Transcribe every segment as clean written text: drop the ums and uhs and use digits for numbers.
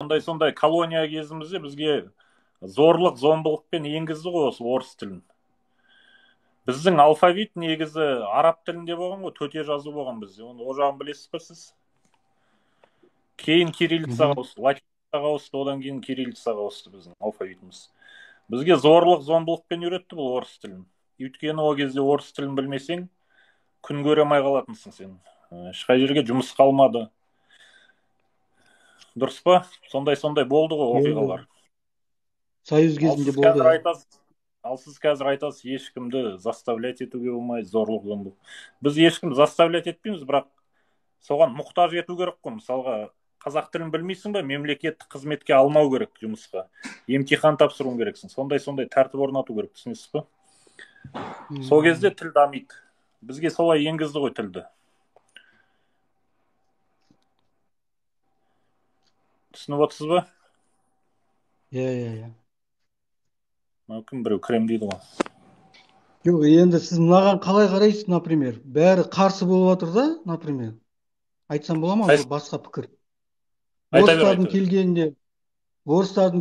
сондай колония кезімізде бізге зорлық зомбылықпен енгізді ғой осы орыс тілін. Біздің алфавит негізі араб тілінде болған ғой, төте жазу болған бізде. О жағын білесіз бе сіз? Кейін кириллицаға ауысты, латиницаға ауысты, одан кейін кириллицаға ауысты біздің алфавитіміз. Бізге зорлық зомбылықпен үйретті бұл орыс тілін. Өйткені ол кезде орыс тілін білмесең, күн көре алмай қалатынсың сен. Ешқай жерге жұмыс қалмады. Дұрыс па? Сондай болды ғой оқиғалар. Союз кезінде болды. Ал сіз қазір айтасыз, ешкімді заставлять етуге болмайды, зорлық зомбылық. Біз ешкімді заставлять етпейміз, бірақ соған мұқтаж ету керек қой. Мысалға, қазақ тілін білмейсің ба, мемлекеттік қызметке алмау керек жұмысқа. Емтихан тапсыруың керексің. Сондай тәртіп орнату керек, түсінесіз ба? Сол кезде тіл дамиды. Бізге солай енгізді ғой тілді. Түсініп отырсыз ба? Иә. Мүмкін біреу кірем дейді ғой. Жоқ, енді сіз мынаған қалай қарайсыз, например? Бәрі қарсы болып жатыр да, например. Айтсам бола ма, басқа пікір? Орыстардың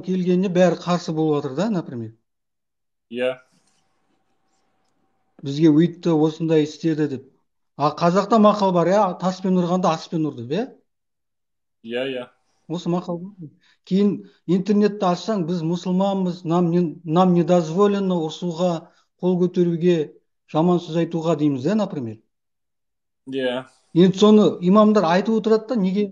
келгеніне бәрі қарсы болып жатыр да, например. Иә. Бізге өйтті, осындай істеді деп. А қазақта мақал бар, таспен ұрғанда аспен ұр деп, Иә. Осы мақал бар. Кейін интернетті ашсаң, біз мұсылманбыз, нам не дозволено ұрсуға, қол көтеруге, жаман сөз айтуға дейміз, например. Иә. Енді соны имамдар айтып отырады да, неге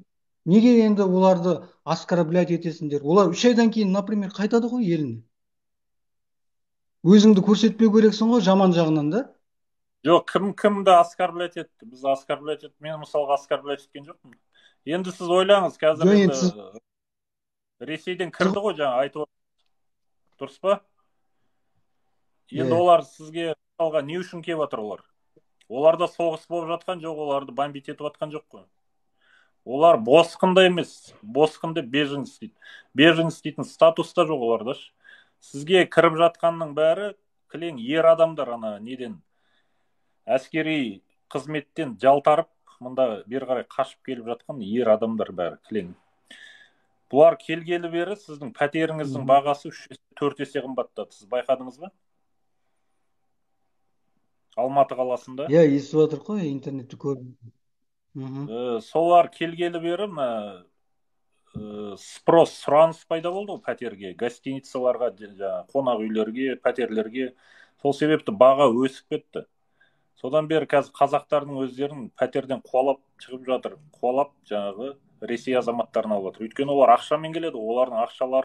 енді оларды оскорблять етесіңдер? Олар 3 айдан кейін, например, қайтады ғой еліне. Өзіңді көрсетпеу керексің ғой жаман жағынан да. Жоқ, кімді оскорблять етті? Біз оскорблять етті. Мен мысалға оскорблять еткен жоқпын. Енді сіз ойлаңыз, қазір енді Ресейден кірді ғой, жаңа айтып отыр. Дұрыс па? Енді олар сізге мысалға не үшін келіп жатыр олар? Оларда соғыс болып жатқан жоқ, оларды бомбить етіп жатқан жоқ қой. Олар босқында емес, босқынды беженец дейді. Беженец дейтін статуста жоқ оларда. Сізге кіріп жатқанның бәрі кілең ер адамдар, неден әскери қызметтен жалтарып, мұнда бері қарай қашып келіп жатқан ер адамдар бәрі кілең. Бұлар келгелі бері сіздің пәтеріңіздің бағасы 3-4 есе қымбаттады. Сіз байқадыңыз ба? Алматы қаласында. Иә, естіп отыр ғой, интернетті көрдім. Солар келгелі бері сұраныс пайда болды пәтерге, гостиницаларға, қонақ үйлерге, пәтерлерге. Сол себепті баға өсіп кетті. Содан бері қазір қазақтардың өздерін пәтерден қуалап шығып жатыр. Қуалап жаңағы Ресей азаматтарын алып жатыр. Өйткені олар ақшамен келеді, олардың ақшалары